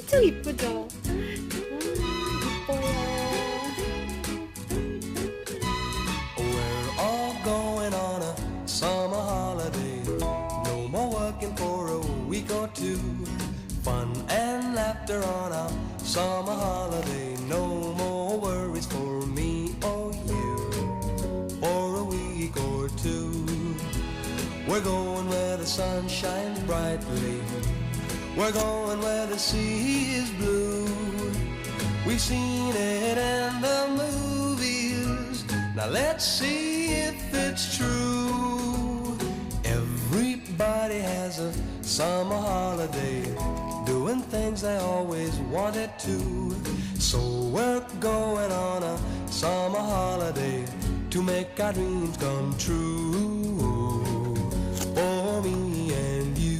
엄청 이쁘죠? 이뻐요. We're all going on a summer holiday. No more working for a week or two. Fun and laughter on our summer holiday. No more worries for me or you for a week or two. We're going where the sun shines brightly. We're going where the sea is blue. We've seen it in the movies. Now let's see if it's true. Everybody has a summer holiday, doing things they always wanted to. So we're going on a summer holiday to make our dreams come true.